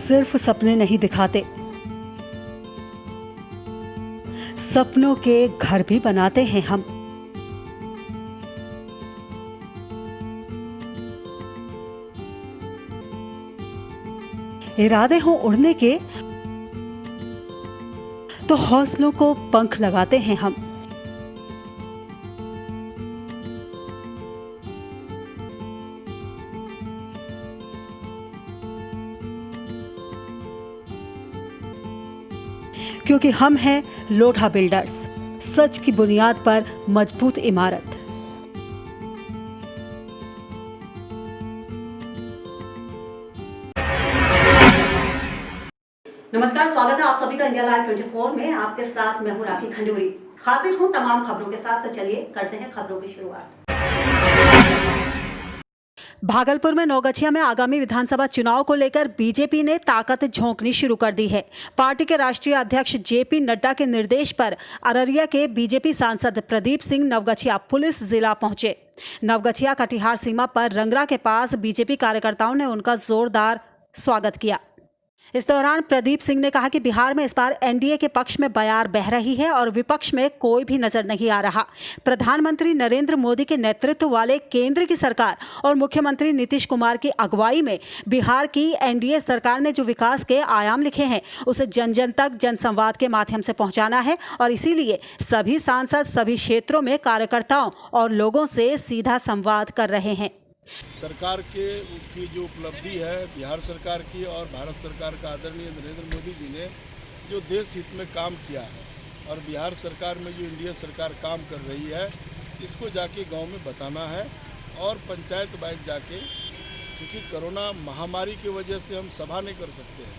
सिर्फ सपने नहीं दिखाते, सपनों के घर भी बनाते हैं हम। इरादे हो उड़ने के तो हौसलों को पंख लगाते हैं हम। क्योंकि हम हैं लोढ़ा बिल्डर्स, सच की बुनियाद पर मजबूत इमारत। नमस्कार, स्वागत है आप सभी का इंडिया लाइव 24 में। आपके साथ मैं हूं राखी खंडूरी। हाजिर हूं तमाम खबरों के साथ। तो चलिए करते हैं खबरों की शुरुआत। भागलपुर में नौगछिया में आगामी विधानसभा चुनाव को लेकर बीजेपी ने ताकत झोंकनी शुरू कर दी है। पार्टी के राष्ट्रीय अध्यक्ष जेपी नड्डा के निर्देश पर अररिया के बीजेपी सांसद प्रदीप सिंह नवगछिया पुलिस जिला पहुंचे। नवगछिया कटिहार सीमा पर रंगरा के पास बीजेपी कार्यकर्ताओं ने उनका जोरदार स्वागत किया। इस दौरान प्रदीप सिंह ने कहा कि बिहार में इस बार एनडीए के पक्ष में बयार बह रही है और विपक्ष में कोई भी नजर नहीं आ रहा। प्रधानमंत्री नरेंद्र मोदी के नेतृत्व वाले केंद्र की सरकार और मुख्यमंत्री नीतीश कुमार की अगुवाई में बिहार की एनडीए सरकार ने जो विकास के आयाम लिखे हैं उसे जन जन तक जनसंवाद के माध्यम से पहुंचाना है और इसीलिए सभी सांसद सभी क्षेत्रों में कार्यकर्ताओं और लोगों से सीधा संवाद कर रहे हैं। सरकार की जो उपलब्धि है बिहार सरकार की और भारत सरकार का आदरणीय नरेंद्र मोदी जी ने जो देश हित में काम किया है और बिहार सरकार में जो एनडीए सरकार काम कर रही है इसको जाके गांव में बताना है और पंचायत वाइज जाके, क्योंकि कोरोना महामारी की वजह से हम सभा नहीं कर सकते हैं,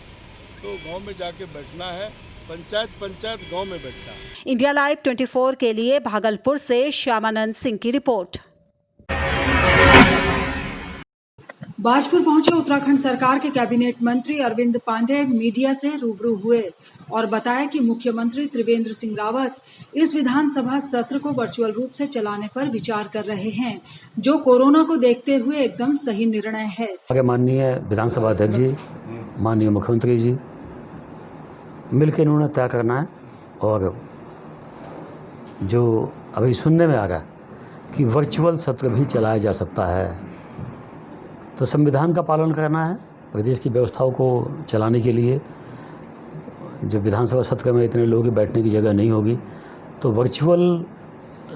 तो गांव में जाके बैठना है, पंचायत गांव में बैठना है। इंडिया लाइव 24 के लिए भागलपुर से श्यामानंद सिंह की रिपोर्ट। बाजपुर पहुंचे उत्तराखंड सरकार के कैबिनेट मंत्री अरविंद पांडे मीडिया से रूबरू हुए और बताया कि मुख्यमंत्री त्रिवेंद्र सिंह रावत इस विधानसभा सत्र को वर्चुअल रूप से चलाने पर विचार कर रहे हैं, जो कोरोना को देखते हुए एकदम सही निर्णय है। माननीय विधानसभा अध्यक्ष जी, माननीय मुख्यमंत्री जी मिलकर इन्होंने तय करना है और जो अभी सुनने में आ रहा है कि वर्चुअल सत्र भी चलाया जा सकता है, तो संविधान का पालन करना है। प्रदेश की व्यवस्थाओं को चलाने के लिए जब विधानसभा सत्र में इतने लोगों के बैठने की जगह नहीं होगी तो वर्चुअल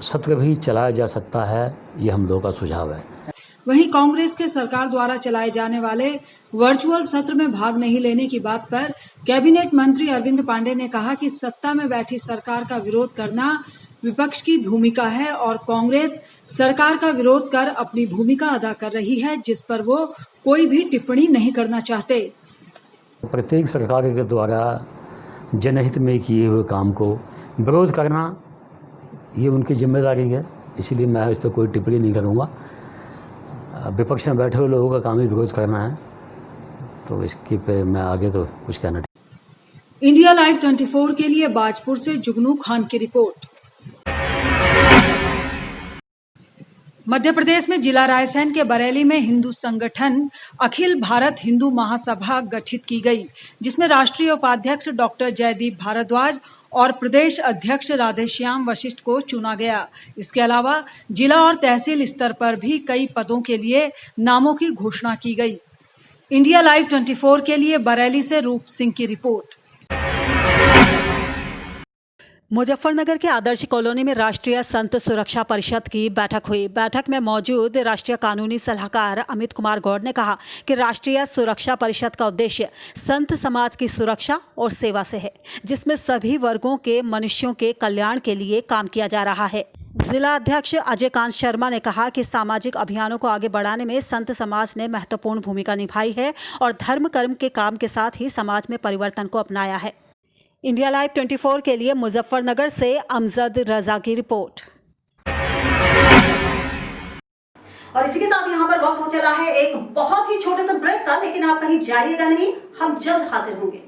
सत्र भी चलाया जा सकता है, ये हम लोगों का सुझाव है। वहीं कांग्रेस के सरकार द्वारा चलाए जाने वाले वर्चुअल सत्र में भाग नहीं लेने की बात पर कैबिनेट मंत्री अरविंद पांडे ने कहा कि सत्ता में बैठी सरकार का विरोध करना विपक्ष की भूमिका है और कांग्रेस सरकार का विरोध कर अपनी भूमिका अदा कर रही है, जिस पर वो कोई भी टिप्पणी नहीं करना चाहते। प्रत्येक सरकार के द्वारा जनहित में किए हुए काम को विरोध करना ये उनकी जिम्मेदारी है, इसीलिए मैं इस पर कोई टिप्पणी नहीं करूँगा। विपक्ष में बैठे हुए लोगों का काम ही विरोध करना है, तो इसके पे मैं आगे तो कुछ कहना। इंडिया लाइव 24 के लिए बाजपुर से जुगनू खान की रिपोर्ट। मध्य प्रदेश में जिला रायसेन के बरेली में हिंदू संगठन अखिल भारत हिंदू महासभा गठित की गई, जिसमें राष्ट्रीय उपाध्यक्ष डॉक्टर जयदीप भारद्वाज और प्रदेश अध्यक्ष राधेश्याम वशिष्ठ को चुना गया। इसके अलावा जिला और तहसील स्तर पर भी कई पदों के लिए नामों की घोषणा की गई। इंडिया लाइव 24 के लिए बरेली से रूप सिंह की रिपोर्ट। मुजफ्फरनगर के आदर्श कॉलोनी में राष्ट्रीय संत सुरक्षा परिषद की बैठक हुई। बैठक में मौजूद राष्ट्रीय कानूनी सलाहकार अमित कुमार गौड़ ने कहा कि राष्ट्रीय सुरक्षा परिषद का उद्देश्य संत समाज की सुरक्षा और सेवा से है, जिसमें सभी वर्गों के मनुष्यों के कल्याण के लिए काम किया जा रहा है। जिला अध्यक्ष अजय कांत शर्मा ने कहा कि सामाजिक अभियानों को आगे बढ़ाने में संत समाज ने महत्वपूर्ण भूमिका निभाई है और धर्म कर्म के काम के साथ ही समाज में परिवर्तन को अपनाया है। इंडिया लाइव 24 के लिए मुजफ्फरनगर से अमजद रजा की रिपोर्ट। और इसी के साथ यहाँ पर वक्त हो चला है एक बहुत ही छोटे से ब्रेक का, लेकिन आप कहीं जाइएगा नहीं, हम जल्द हाजिर होंगे।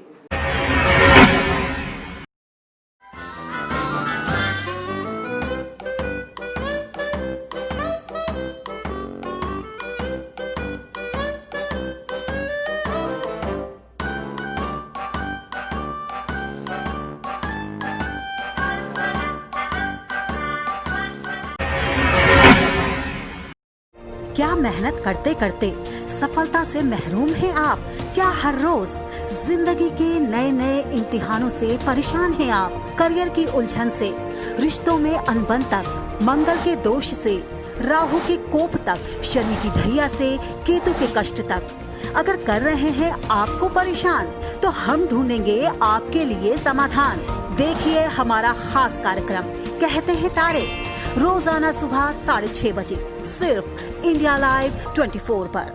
क्या मेहनत करते करते सफलता से महरूम हैं आप? क्या हर रोज जिंदगी के नए नए इम्तिहानों से परेशान हैं आप? करियर की उलझन से, रिश्तों में अनबन तक, मंगल के दोष से, राहु के कोप तक, शनि की ढैया से केतु के कष्ट तक अगर कर रहे हैं आपको परेशान, तो हम ढूंढेंगे आपके लिए समाधान। देखिए हमारा खास कार्यक्रम कहते हैं तारे, रोजाना सुबह 6:30 बजे सिर्फ इंडिया लाइव 24 पर।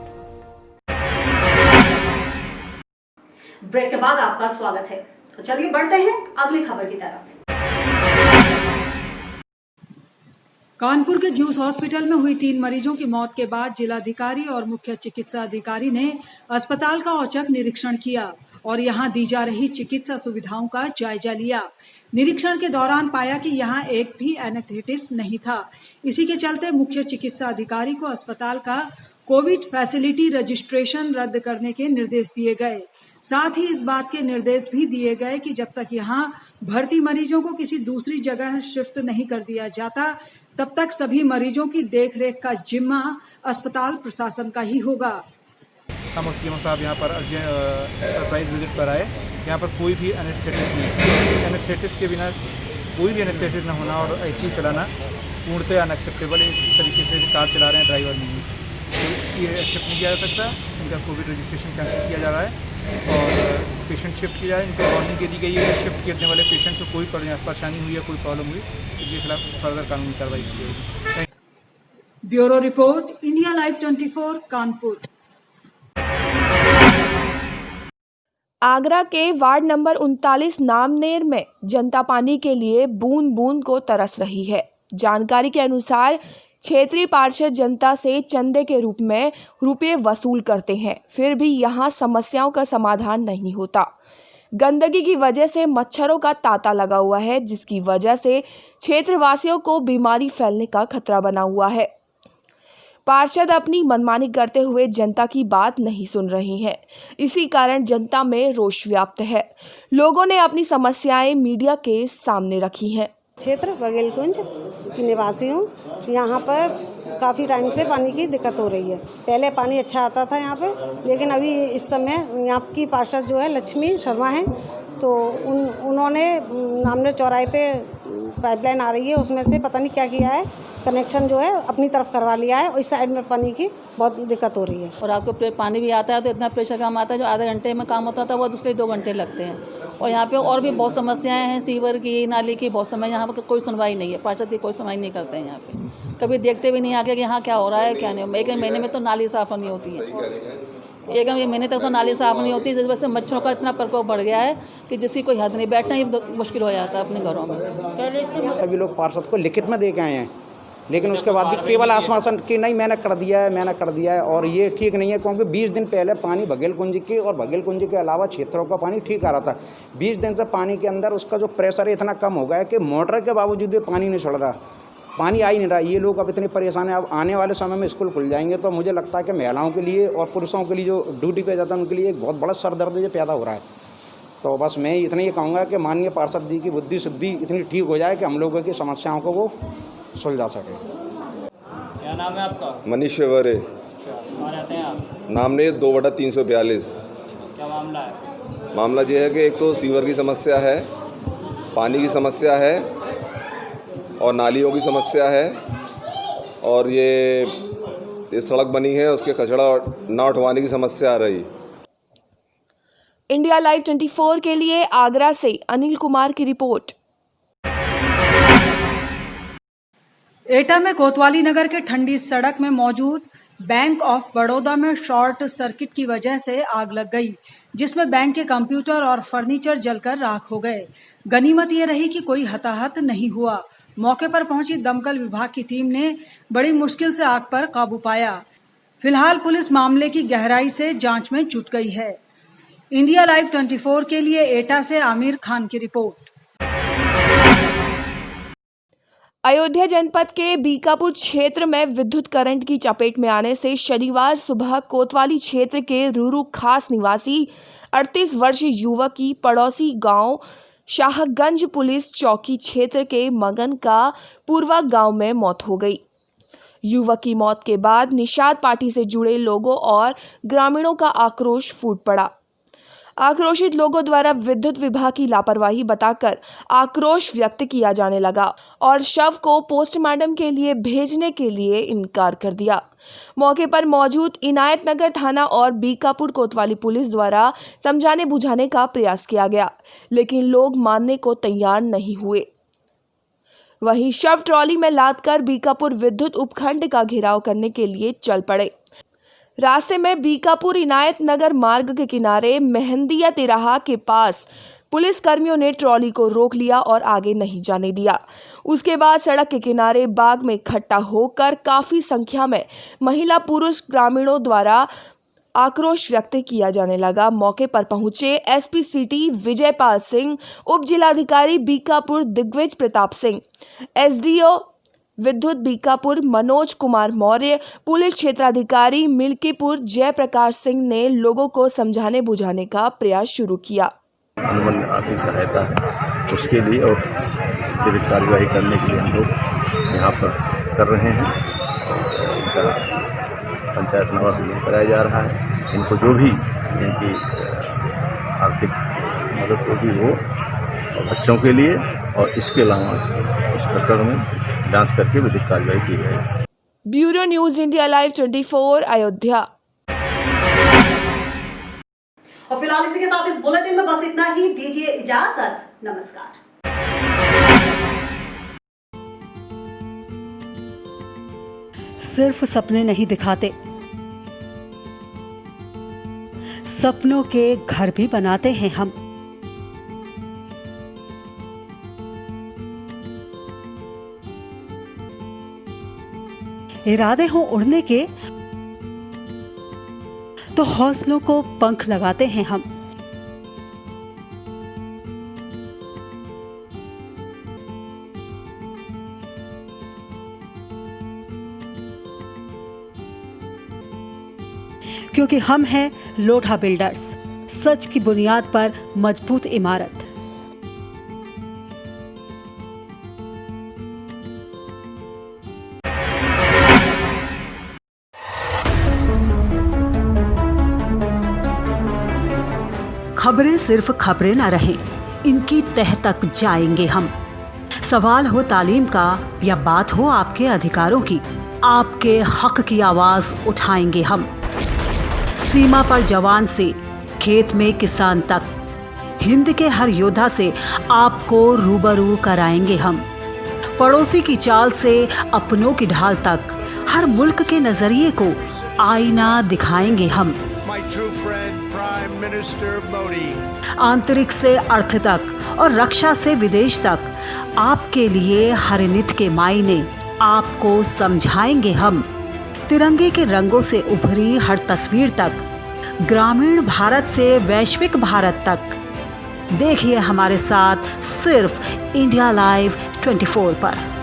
ब्रेक के बाद आपका स्वागत है। तो चलिए बढ़ते हैं अगली खबर की तरफ। कानपुर के जूस हॉस्पिटल में हुई 3 मरीजों की मौत के बाद जिलाधिकारी और मुख्य चिकित्सा अधिकारी ने अस्पताल का औचक निरीक्षण किया और यहां दी जा रही चिकित्सा सुविधाओं का जायजा लिया। निरीक्षण के दौरान पाया कि यहां एक भी एनेस्थेटिस्ट नहीं था। इसी के चलते मुख्य चिकित्सा अधिकारी को अस्पताल का कोविड फैसिलिटी रजिस्ट्रेशन रद्द करने के निर्देश दिए गए। साथ ही इस बात के निर्देश भी दिए गए कि जब तक यहां भर्ती मरीजों को किसी दूसरी जगह शिफ्ट नहीं कर दिया जाता, तब तक सभी मरीजों की देखरेख का जिम्मा अस्पताल प्रशासन का ही होगा। हम सीएमओ साहब यहाँ पर सरप्राइज विजिट पर आए। यहाँ पर कोई भी एनेस्थेटिस्ट नहीं, एनेस्थेटिस्ट के बिना कोई भी एनेस्थेटिस्ट न होना और आईसीयू चलाना पूर्णतः अनएक्सेप्टेबल। इस तरीके से कार चला रहे हैं ड्राइवर नहीं, तो ये एक्सेप्ट नहीं किया जा सकता। इनका कोविड रजिस्ट्रेशन कैंसिल किया जा रहा है और पेशेंट शिफ्ट किया जाए। इनको वार्निंग दे दी गई है, शिफ्ट करने वाले पेशेंट को कोई परेशानी हुई है, कोई प्रॉब्लम हुई, इनके खिलाफ फर्दर कानूनी कार्रवाई की जाएगी। Bureau report, India live 24 Kanpur. Agra के वार्ड नंबर 39 नामनेर में जनता पानी के लिए बूंद बूंद को तरस रही है। जानकारी के अनुसार क्षेत्रीय पार्षद जनता से चंदे के रूप में रुपये वसूल करते हैं, फिर भी यहां समस्याओं का समाधान नहीं होता। गंदगी की वजह से मच्छरों का तांता लगा हुआ है, जिसकी वजह से क्षेत्रवासियों को बीमारी फैलने का खतरा बना हुआ है। पार्षद अपनी मनमानी करते हुए जनता की बात नहीं सुन रही हैं। इसी कारण जनता में रोष व्याप्त है। लोगों ने अपनी समस्याएं मीडिया के सामने रखी हैं। क्षेत्र बघेलकुंज की निवासी हूँ। यहाँ पर काफ़ी टाइम से पानी की दिक्कत हो रही है। पहले पानी अच्छा आता था यहाँ पे, लेकिन अभी इस समय यहाँ की पार्षद जो है लक्ष्मी शर्मा हैं, तो उन्होंने नामनेर चौराहे पे पाइपलाइन आ रही है, उसमें से पता नहीं क्या किया है, कनेक्शन जो है अपनी तरफ करवा लिया है और इस साइड में पानी की बहुत दिक्कत हो रही है। और आपको पानी भी आता है तो इतना प्रेशर कम आता है, जो आधे घंटे में काम होता था वो दूसरे 2 घंटे लगते हैं। और यहाँ पे और भी बहुत समस्याएं हैं, सीवर की, नाली की, बहुत समय यहाँ पर कोई सुनवाई नहीं है। पार्षद की कोई सुनवाई नहीं करते हैं यहाँ पे, कभी देखते भी नहीं आके कि यहाँ क्या हो रहा है क्या नहीं। एक महीने में तो नाली साफ नहीं होती है, एक महीने तक तो नाली साफ नहीं होती, जिस वजह से मच्छरों का इतना प्रकोप बढ़ गया है कि जिसकी कोई हद नहीं, बैठना ही मुश्किल हो जाता है अपने घरों में। अभी लोग पार्षद को लिखित में दे के आए हैं, लेकिन उसके बाद भी केवल आश्वासन कि नहीं मैंने कर दिया है, और ये ठीक नहीं है, क्योंकि 20 दिन पहले पानी बघेलकुंज के और बघेलकुंज के अलावा क्षेत्रों का पानी ठीक आ रहा था। 20 दिन से पानी के अंदर उसका जो प्रेशर है इतना कम हो गया है कि मोटर के बावजूद भी पानी नहीं छोड़ रहा, पानी आ ही नहीं रहा। ये लोग अब इतने परेशान हैं। अब आने वाले समय में स्कूल खुल जाएंगे तो मुझे लगता है कि महिलाओं के लिए और पुरुषों के लिए जो ड्यूटी पे जाता है उनके लिए बहुत बड़ा सर दर्द ये पैदा हो रहा है। तो बस मैं इतना ही कहूँगा कि माननीय पार्षद जी की बुद्धि शुद्धि इतनी ठीक हो जाए कि हम लोगों की समस्याओं को वो सुलझा सके। क्या नाम है आपका? मनीष शेवरे। कहाँ रहते हैं आप? नामनेर 2/342। क्या मामला है? मामला ये है कि एक तो सीवर की समस्या है, पानी की समस्या है और नालियों की समस्या है, और ये सड़क बनी है उसके कचरा ना उठवाने की समस्या आ रही। इंडिया लाइव 24 के लिए आगरा से अनिल कुमार की रिपोर्ट। एटा में कोतवाली नगर के ठंडी सड़क में मौजूद बैंक ऑफ बड़ौदा में शॉर्ट सर्किट की वजह से आग लग गई, जिसमें बैंक के कंप्यूटर और फर्नीचर जलकर राख हो गए। गनीमत ये रही कि कोई हताहत नहीं हुआ। मौके पर पहुंची दमकल विभाग की टीम ने बड़ी मुश्किल से आग पर काबू पाया। फिलहाल पुलिस मामले की गहराई से जांच में जुट गई है। इंडिया लाइव 24 के लिए एटा से आमिर खान की रिपोर्ट। अयोध्या जनपद के बीकापुर क्षेत्र में विद्युत करंट की चपेट में आने से शनिवार सुबह कोतवाली क्षेत्र के रूरू खास निवासी 38 वर्षीय युवक की पड़ोसी गांव शाहगंज पुलिस चौकी क्षेत्र के मगन का पूर्वा गांव में मौत हो गई। युवक की मौत के बाद निषाद पार्टी से जुड़े लोगों और ग्रामीणों का आक्रोश फूट पड़ा। आक्रोशित लोगों द्वारा विद्युत विभाग की लापरवाही बताकर आक्रोश व्यक्त किया जाने लगा और शव को पोस्टमार्टम के लिए भेजने के लिए इनकार कर दिया। मौके पर मौजूद इनायतनगर थाना और बीकापुर कोतवाली पुलिस द्वारा समझाने बुझाने का प्रयास किया गया, लेकिन लोग मानने को तैयार नहीं हुए। वहीं शव ट्रॉली में लादकर बीकापुर विद्युत उपखंड का घेराव करने के लिए चल पड़े। रास्ते में बीकापुर इनायत नगर मार्ग के किनारे मेहंदिया तिराहा के पास पुलिस कर्मियों ने ट्रॉली को रोक लिया और आगे नहीं जाने दिया। उसके बाद सड़क के किनारे बाग में इकट्ठा होकर काफी संख्या में महिला पुरुष ग्रामीणों द्वारा आक्रोश व्यक्त किया जाने लगा। मौके पर पहुंचे एसपी सिटी विजयपाल सिंह, उप जिलाधिकारी बीकापुर दिग्विजय प्रताप सिंह, एसडीओ विद्युत बीकापुर मनोज कुमार मौर्य, पुलिस क्षेत्राधिकारी मिल्कीपुर जयप्रकाश सिंह ने लोगों को समझाने बुझाने का प्रयास शुरू किया। अनुबंध आर्थिक सहायता है उसके लिए और विधिक कार्यवाही करने के लिए हम लोग यहाँ पर कर रहे हैं। इनका पंचायतनामा भी कराया जा रहा है। इनको जो भी इनकी आर्थिक मदद होगी वो और बच्चों के लिए, और इसके अलावा इस प्रकरण में जांच करके विधिक कार्रवाई की जाएगी। Bureau news India live 24 Ayodhya. और फिलहाल इसी के साथ इस बुलेटिन में बस इतना ही। दीजिए इजाजत। नमस्कार। सिर्फ सपने नहीं दिखाते, सपनों के घर भी बनाते हैं हम। इरादे हो उड़ने के तो हौसलों को पंख लगाते हैं हम। क्योंकि हम हैं लोढ़ा बिल्डर्स, सच की बुनियाद पर मजबूत इमारत। खबरें सिर्फ खबरें न रहें, इनकी तह तक जाएंगे हम। सवाल हो तालीम का या बात हो आपके अधिकारों की, आपके हक की आवाज उठाएंगे हम। सीमा पर जवान से खेत में किसान तक, हिंद के हर योद्धा से आपको रूबरू कराएंगे हम। पड़ोसी की चाल से अपनों की ढाल तक, हर मुल्क के नजरिए को आईना दिखाएंगे हम। आंतरिक से अर्थ तक और रक्षा से विदेश तक, आपके लिए हर नित के मायने आपको समझाएंगे हम। तिरंगे के रंगों से उभरी हर तस्वीर तक, ग्रामीण भारत से वैश्विक भारत तक, देखिए हमारे साथ सिर्फ इंडिया लाइव 24 पर।